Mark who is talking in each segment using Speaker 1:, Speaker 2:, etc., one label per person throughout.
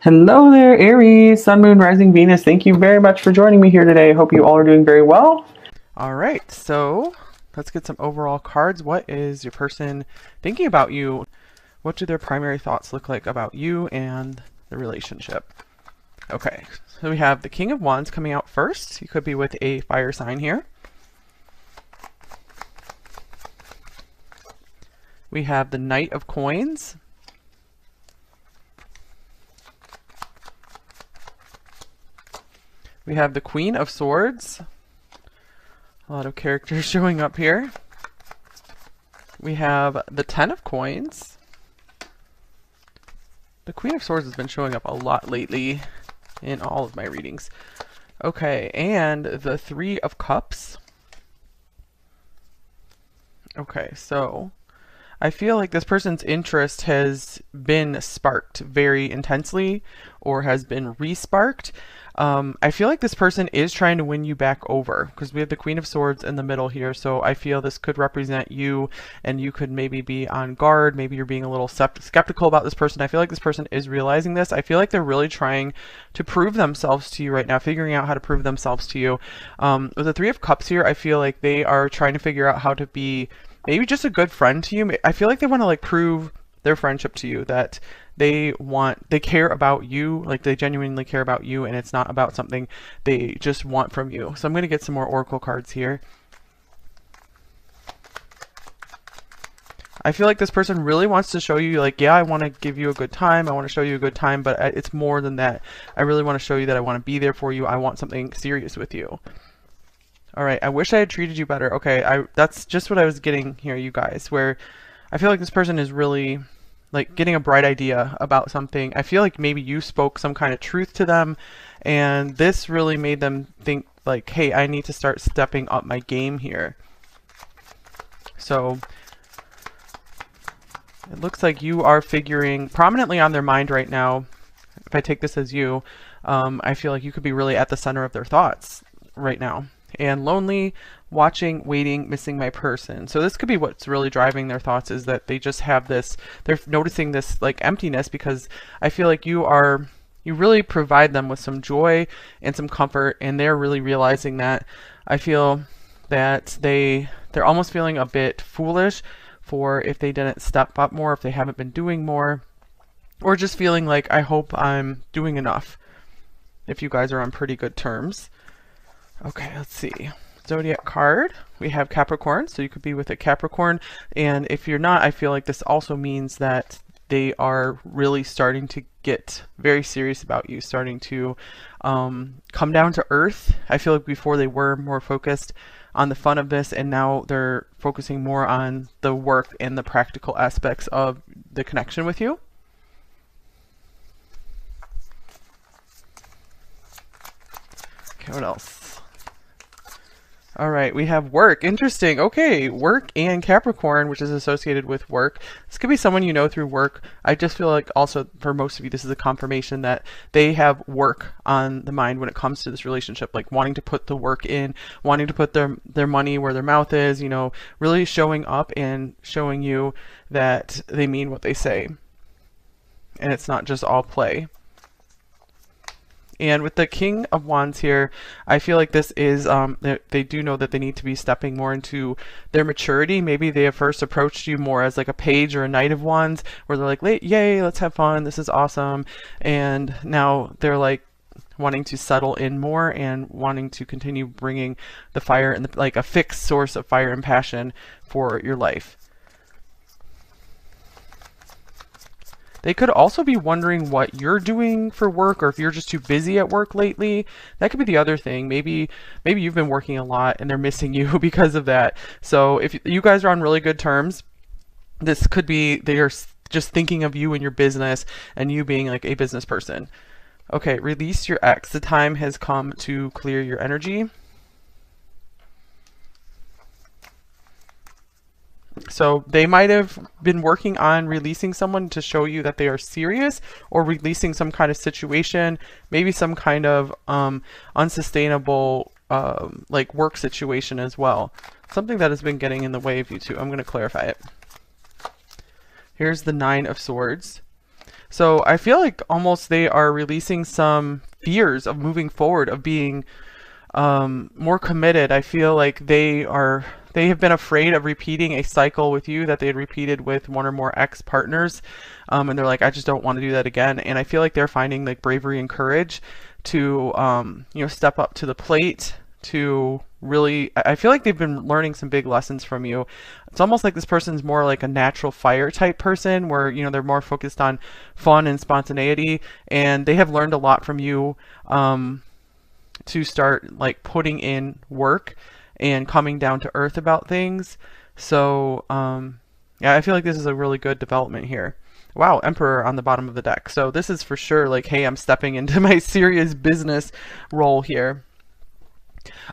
Speaker 1: Hello there, Aries, Sun, Moon, Rising, Venus. Thank you very much for joining me here today. I hope you all are doing very well. All right, so let's get some overall cards. What is your person thinking about you? What do their primary thoughts look like about you and the relationship? Okay, so we have the King of Wands coming out first. You could be with a fire sign here. We have the Knight of Coins. We have the Queen of Swords. A lot of characters showing up here. We have the Ten of Coins. The Queen of Swords has been showing up a lot lately in all of my readings. Okay, and the Three of Cups. Okay, so I feel like this person's interest has been sparked very intensely or has been re-sparked. I feel like this person is trying to win you back over because we have the Queen of Swords in the middle here. So I feel this could represent you and you could maybe be on guard. Maybe you're being a little skeptical about this person. I feel like this person is realizing this. I feel like they're really trying to prove themselves to you right now, figuring out how to prove themselves to you. With the Three of Cups here, I feel like they are trying to figure out how to be maybe just a good friend to you. I feel like they want to like prove their friendship to you, that they care about you, like they genuinely care about you, and it's not about something they just want from you. So I'm going to get some more oracle cards here. I feel like this person really wants to show you, like, yeah, I want to give you a good time, I want to show you a good time, but it's more than that. I really want to show you that I want to be there for you. I want something serious with you. All right, I wish I had treated you better. Okay, that's just what I was getting here, you guys, where I feel like this person is really like getting a bright idea about something. I feel like maybe you spoke some kind of truth to them, and this really made them think like, hey, I need to start stepping up my game here. So it looks like you are figuring prominently on their mind right now. If I take this as you, I feel like you could be really at the center of their thoughts right now. And lonely, watching, waiting, missing my person. So this could be what's really driving their thoughts, is that they just have this, they're noticing this like emptiness, because I feel like you really provide them with some joy and some comfort, and they're really realizing that. I feel that they're almost feeling a bit foolish for if they didn't step up more, if they haven't been doing more, or just feeling like, I hope I'm doing enough if you guys are on pretty good terms. Okay, let's see. Zodiac card. We have Capricorn, so you could be with a Capricorn. And if you're not, I feel like this also means that they are really starting to get very serious about you, starting to come down to earth. I feel like before they were more focused on the fun of this, and now they're focusing more on the work and the practical aspects of the connection with you. Okay, what else? All right, we have work. Interesting. Okay, work and Capricorn, which is associated with work. This could be someone you know through work. I just feel like also for most of you, this is a confirmation that they have work on the mind when it comes to this relationship, like wanting to put the work in, wanting to put their money where their mouth is, you know, really showing up and showing you that they mean what they say. And it's not just all play. And with the King of Wands here, I feel like this is, they do know that they need to be stepping more into their maturity. Maybe they have first approached you more as like a page or a Knight of Wands, where they're like, yay, let's have fun, this is awesome. And now they're like wanting to settle in more and wanting to continue bringing the fire and like a fixed source of fire and passion for your life. They could also be wondering what you're doing for work, or if you're just too busy at work lately. That could be the other thing. Maybe you've been working a lot and they're missing you because of that. So if you guys are on really good terms, this could be they are just thinking of you and your business and you being like a business person. Okay, release your ex. The time has come to clear your energy. So they might have been working on releasing someone to show you that they are serious, or releasing some kind of situation, maybe some kind of unsustainable like work situation as well. Something that has been getting in the way of you two. I'm going to clarify it. Here's the Nine of Swords. So I feel like almost they are releasing some fears of moving forward, of being more committed. I feel like they have been afraid of repeating a cycle with you that they had repeated with one or more ex-partners, and they're like, I just don't want to do that again. And I feel like they're finding like bravery and courage to step up to the plate, to really, I feel like they've been learning some big lessons from you. It's almost like this person's more like a natural fire type person, where they're more focused on fun and spontaneity, and they have learned a lot from you, to start like putting in work and coming down to earth about things. So yeah, I feel like this is a really good development here. Wow, Emperor on the bottom of the deck. So this is for sure like, hey, I'm stepping into my serious business role here.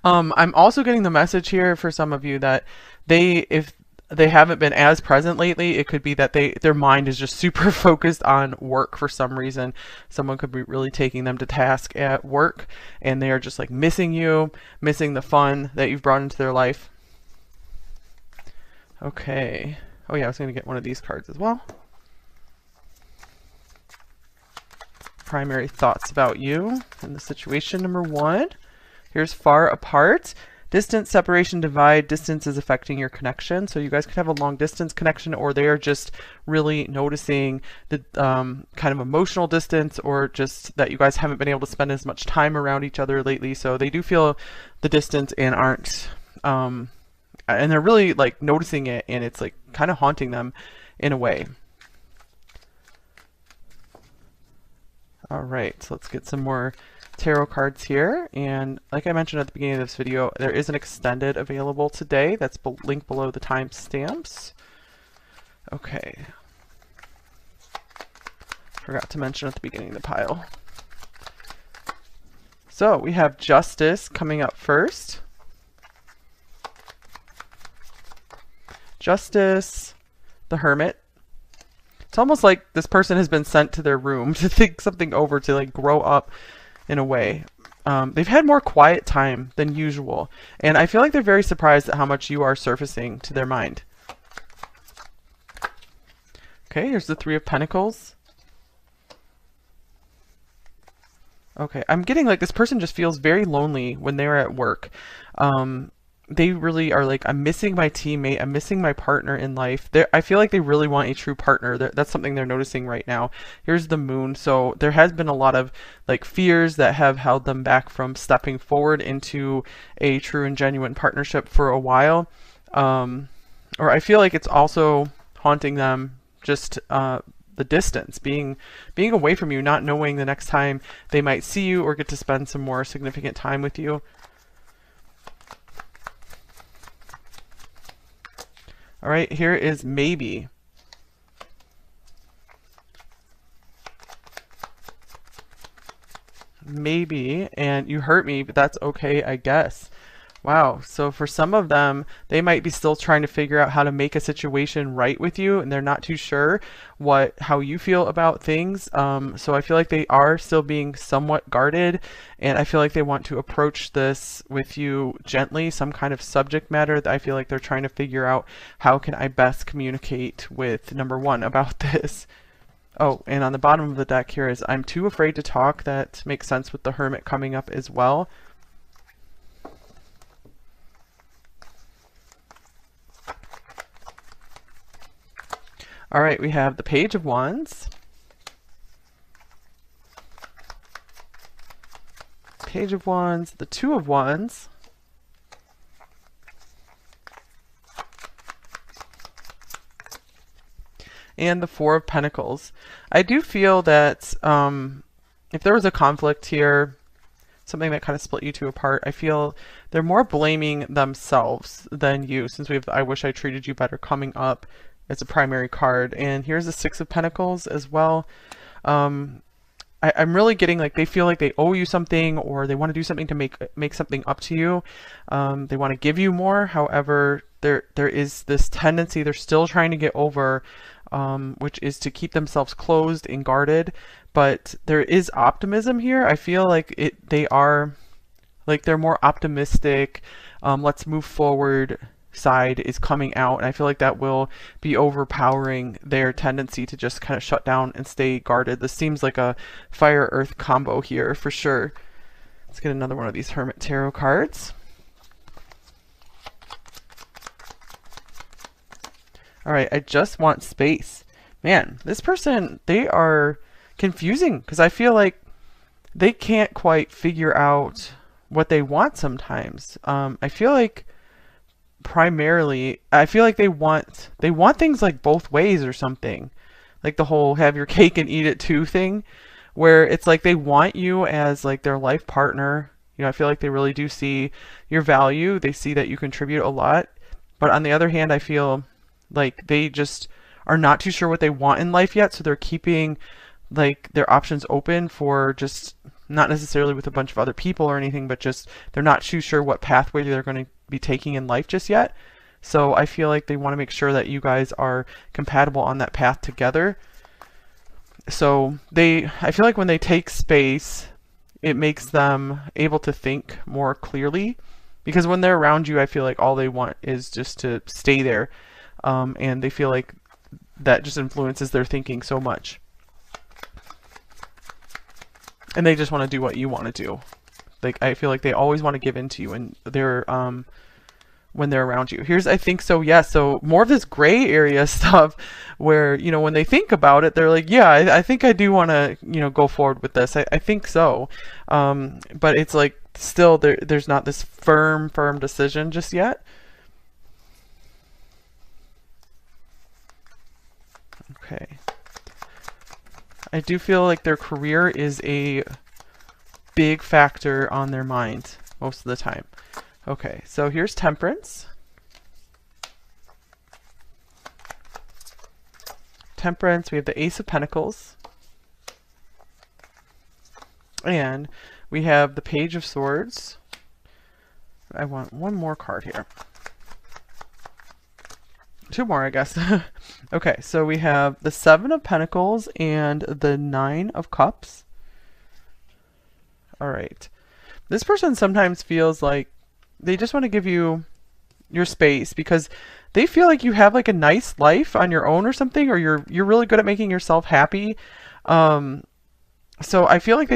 Speaker 1: I'm also getting the message here for some of you that if they haven't been as present lately, it could be that their mind is just super focused on work for some reason. Someone could be really taking them to task at work, and they are just like missing you, missing the fun that you've brought into their life. Okay. Oh yeah, I was going to get one of these cards as well. Primary thoughts about you and the situation, number 1. Here's far apart. Distance, separation, divide. Distance is affecting your connection. So you guys could have a long distance connection, or they are just really noticing the kind of emotional distance, or just that you guys haven't been able to spend as much time around each other lately. So they do feel the distance and aren't, and they're really like noticing it, and it's like kind of haunting them in a way. All right, so let's get some more tarot cards here. And like I mentioned at the beginning of this video, there is an extended available today. That's linked below the timestamps. Okay. Forgot to mention at the beginning of the pile. So we have Justice coming up first. Justice, the Hermit. It's almost like this person has been sent to their room to think something over, to like grow up in a way. They've had more quiet time than usual, and I feel like they're very surprised at how much you are surfacing to their mind. Okay, here's the Three of Pentacles. Okay, I'm getting like this person just feels very lonely when they're at work. They really are like, I'm missing my teammate, I'm missing my partner in life. I feel like they really want a true partner. That's something they're noticing right now. Here's the Moon. So there has been a lot of like fears that have held them back from stepping forward into a true and genuine partnership for a while. Or I feel like it's also haunting them, just the distance, being away from you, not knowing the next time they might see you or get to spend some more significant time with you. All right, here is Maybe. Maybe, and you hurt me, but that's okay, I guess. Wow, so for some of them, they might be still trying to figure out how to make a situation right with you, and they're not too sure how you feel about things. So I feel like they are still being somewhat guarded, and I feel like they want to approach this with you gently, some kind of subject matter that I feel like they're trying to figure out, how can I best communicate with number 1 about this. Oh, and on the bottom of the deck here is I'm too afraid to talk. That makes sense with the Hermit coming up as well. All right, we have the Page of Wands, Page of Wands, the Two of Wands, and the Four of Pentacles. I do feel that if there was a conflict here, something that kind of split you two apart, I feel they're more blaming themselves than you, since we have I Wish I Treated You Better coming up as a primary card. And here's the Six of Pentacles as well. I'm really getting like they feel like they owe you something, or they want to do something to make something up to you. They want to give you more. However, there is this tendency they're still trying to get over, which is to keep themselves closed and guarded. But there is optimism here. I feel like they are like, they're more optimistic. Let's move forward side is coming out, and I feel like that will be overpowering their tendency to just kind of shut down and stay guarded. This seems like a fire earth combo here for sure. Let's get another one of these Hermit Tarot cards. All right, I just want space. Man, this person, they are confusing because I feel like they can't quite figure out what they want sometimes. I feel like primarily, I feel like they want things like both ways or something. Like the whole have your cake and eat it too thing, where it's like they want you as like their life partner. You know, I feel like they really do see your value. They see that you contribute a lot. But on the other hand, I feel like they just are not too sure what they want in life yet, so they're keeping like their options open for just not necessarily with a bunch of other people or anything, but just they're not too sure what pathway they're going to be taking in life just yet. So I feel like they want to make sure that you guys are compatible on that path together. So I feel like when they take space, it makes them able to think more clearly, because when they're around you, I feel like all they want is just to stay there. And they feel like that just influences their thinking so much. And they just want to do what you want to do. Like, I feel like they always want to give in to you, and they're when they're around you. Here's, I think so, yeah, so more of this gray area stuff where, you know, when they think about it, they're like, yeah, I think I do want to, you know, go forward with this. I think so. But it's like still there's not this firm decision just yet. Okay. I do feel like their career is a big factor on their mind most of the time. Okay, so here's Temperance. Temperance, we have the Ace of Pentacles. And we have the Page of Swords. I want one more card here. Two more, I guess. Okay, so we have the Seven of Pentacles and the Nine of Cups. All right. This person sometimes feels like they just want to give you your space because they feel like you have like a nice life on your own or something, or you're really good at making yourself happy. So I feel like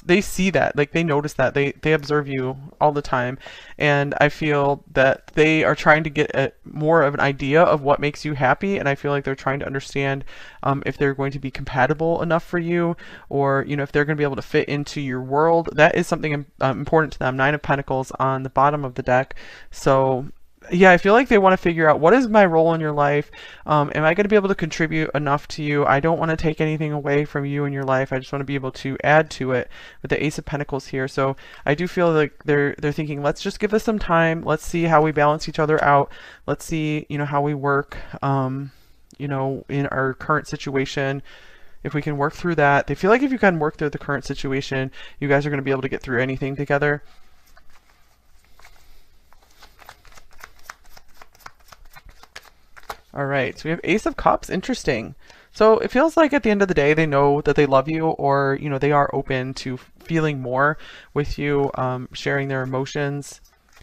Speaker 1: they see that, like they notice that, they observe you all the time, and I feel that they are trying to get more of an idea of what makes you happy, and I feel like they're trying to understand if they're going to be compatible enough for you, or, you know, if they're going to be able to fit into your world. That is something important to them. Nine of Pentacles on the bottom of the deck. So yeah, I feel like they want to figure out, what is my role in your life? Am I going to be able to contribute enough to you? I don't want to take anything away from you in your life. I just want to be able to add to it with the Ace of Pentacles here. So I do feel like they're thinking, let's just give this some time. Let's see how we balance each other out. Let's see, you know, how we work, you know, in our current situation. If we can work through that. They feel like if you can work through the current situation, you guys are going to be able to get through anything together. All right, so we have Ace of Cups. Interesting. So it feels like at the end of the day, they know that they love you, or, you know, they are open to feeling more with you, sharing their emotions.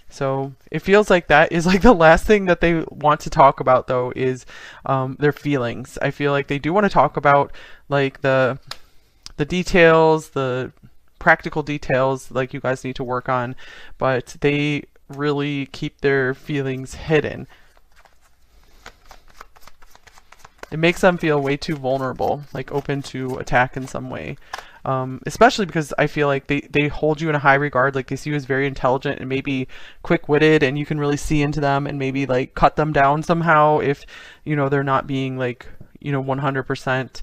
Speaker 1: So it feels like that is like the last thing that they want to talk about, though, is their feelings. I feel like they do want to talk about like the details, the practical details, like you guys need to work on, but they really keep their feelings hidden. It makes them feel way too vulnerable, like open to attack in some way. Especially because I feel like they hold you in a high regard, like they see you as very intelligent and maybe quick-witted, and you can really see into them and maybe like cut them down somehow if, you know, they're not being like, you know, 100%,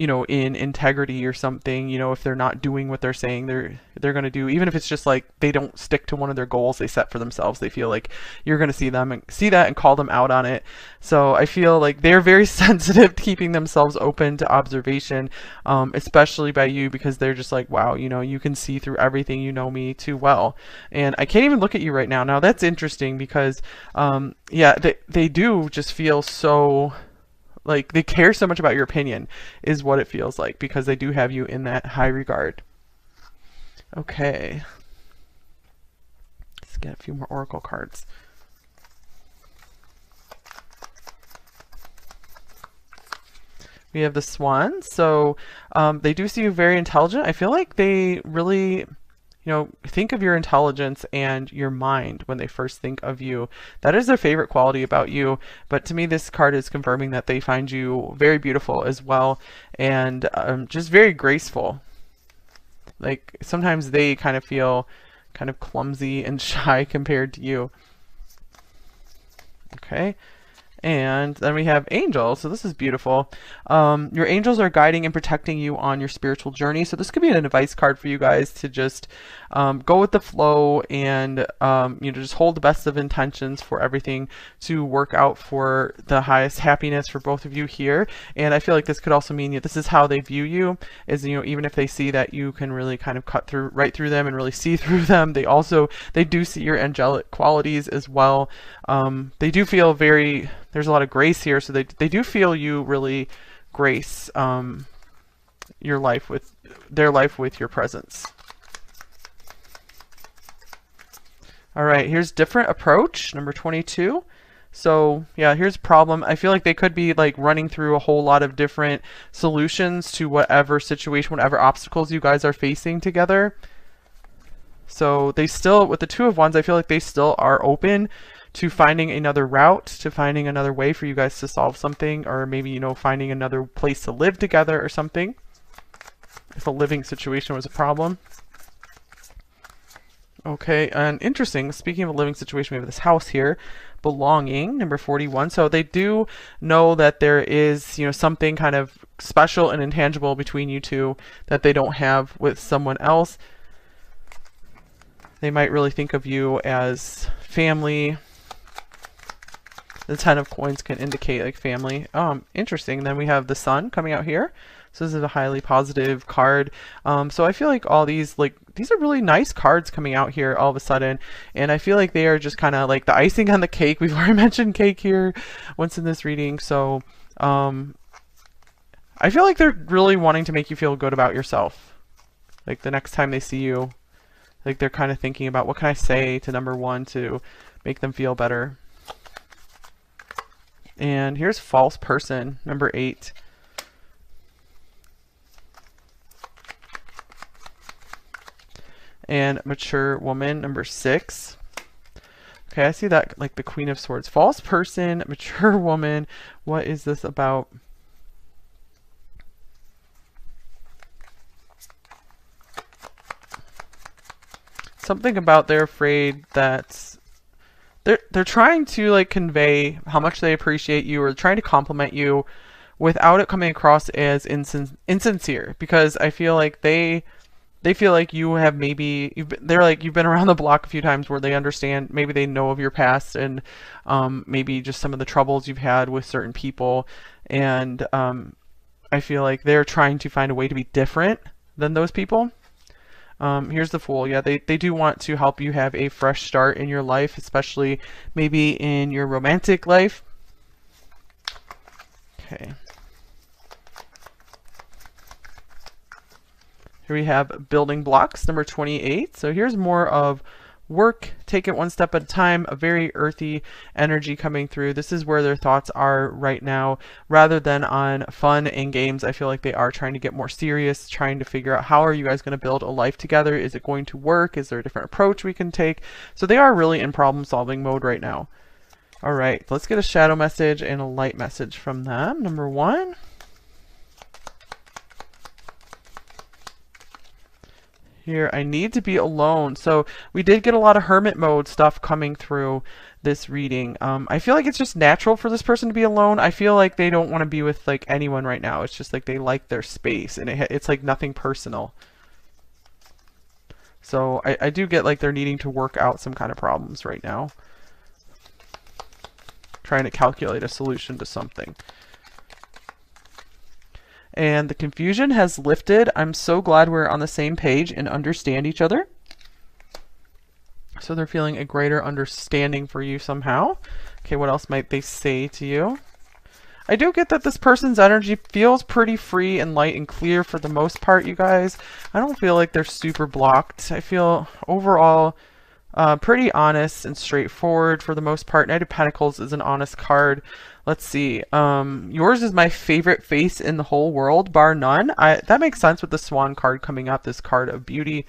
Speaker 1: you know, in integrity or something. You know, if they're not doing what they're saying they're going to do, even if it's just like they don't stick to one of their goals they set for themselves, they feel like you're going to see them and see that and call them out on it. So I feel like they're very sensitive to keeping themselves open to observation, especially by you, because they're just like, wow, you know, you can see through everything, you know me too well, and I can't even look at you right now. Now that's interesting because yeah, they do just feel so like they care so much about your opinion, is what it feels like, because they do have you in that high regard. Okay. Let's get a few more oracle cards. We have the Swan. So they do see you very intelligent. I feel like they really, think of your intelligence and your mind when they first think of you. That is their favorite quality about you. But to me, this card is confirming that they find you very beautiful as well, and just very graceful. Like sometimes they kind of feel kind of clumsy and shy compared to you. Okay. And then we have angels. So this is beautiful. Your angels are guiding and protecting you on your spiritual journey. So this could be an advice card for you guys to just go with the flow and just hold the best of intentions for everything to work out for the highest happiness for both of you here. And I feel like this could also mean that this is how they view you, is even if they see that you can really kind of cut through right through them and really see through them, they do see your angelic qualities as well. They do feel there's a lot of grace here, so they do feel you really grace their life with your presence. All right, here's different approach, number 22. So yeah, here's a problem. I feel like they could be like running through a whole lot of different solutions to whatever situation, whatever obstacles you guys are facing together. So they still, with the Two of Wands, I feel like they still are open to finding another route, to finding another way for you guys to solve something, or maybe, finding another place to live together or something, if a living situation was a problem. Okay, and interesting, speaking of a living situation, we have this house here, belonging, number 41. So they do know that there is, something kind of special and intangible between you two that they don't have with someone else. They might really think of you as family. The 10 of coins can indicate like family. Interesting. Then we have the Sun coming out here. So this is a highly positive card. So I feel like all these are really nice cards coming out here all of a sudden. And I feel like they are just kind of like the icing on the cake. We've already mentioned cake here once in this reading. So I feel like they're really wanting to make you feel good about yourself. Like the next time they see you, like they're kind of thinking about what can I say to number 1 to make them feel better. And here's false person, number 8. And mature woman, number 6. Okay, I see that like the Queen of Swords. False person, mature woman. What is this about? Something about they're afraid that they're trying to like convey how much they appreciate you, or trying to compliment you without it coming across as insincere, because I feel like they feel like you have you've been around the block a few times, where they understand, maybe they know of your past, and maybe just some of the troubles you've had with certain people, and I feel like they're trying to find a way to be different than those people. Here's the Fool. Yeah, they do want to help you have a fresh start in your life, especially maybe in your romantic life. Okay. Here we have building blocks, number 28. So here's more of work, take it one step at a time, a very earthy energy coming through. This is where their thoughts are right now, rather than on fun and games. I feel like they are trying to get more serious, trying to figure out, how are you guys going to build a life together? Is it going to work? Is there a different approach we can take? So they are really in problem solving mode right now. All right, let's get a shadow message and a light message from them. Number 1. Here, I need to be alone. So we did get a lot of hermit mode stuff coming through this reading. I feel like it's just natural for this person to be alone. I feel like they don't want to be with like anyone right now. It's just like they like their space, and it's like nothing personal. So I do get like they're needing to work out some kind of problems right now, trying to calculate a solution to something. And the confusion has lifted. I'm so glad we're on the same page and understand each other. So they're feeling a greater understanding for you somehow. Okay, what else might they say to you? I do get that this person's energy feels pretty free and light and clear for the most part, you guys. I don't feel like they're super blocked. I feel overall pretty honest and straightforward for the most part. Knight of Pentacles is an honest card. Let's see. Yours is my favorite face in the whole world, bar none. That makes sense with the Swan card coming up, this card of beauty.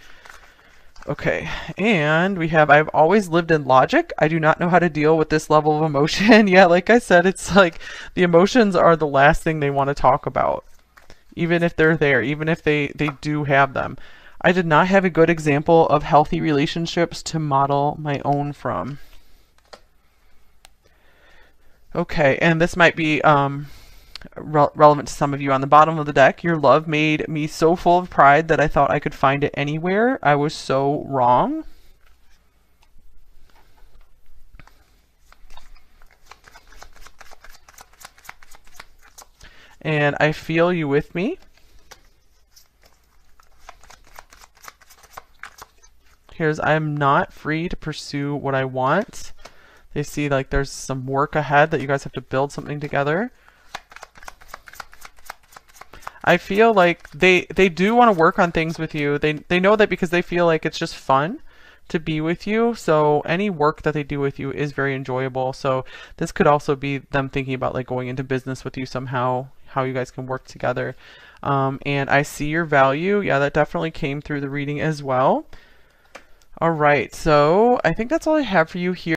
Speaker 1: Okay, and we have, I've always lived in logic. I do not know how to deal with this level of emotion. Yeah, like I said, it's like the emotions are the last thing they want to talk about, even if they're there, even if they do have them. I did not have a good example of healthy relationships to model my own from. Okay, and this might be relevant to some of you on the bottom of the deck. Your love made me so full of pride that I thought I could find it anywhere. I was so wrong. And I feel you with me. Here's, I'm not free to pursue what I want. They see like there's some work ahead that you guys have to build something together. I feel like they do want to work on things with you. They know that because they feel like it's just fun to be with you. So any work that they do with you is very enjoyable. So this could also be them thinking about like going into business with you somehow, how you guys can work together. And I see your value. Yeah, that definitely came through the reading as well. All right, so I think that's all I have for you here.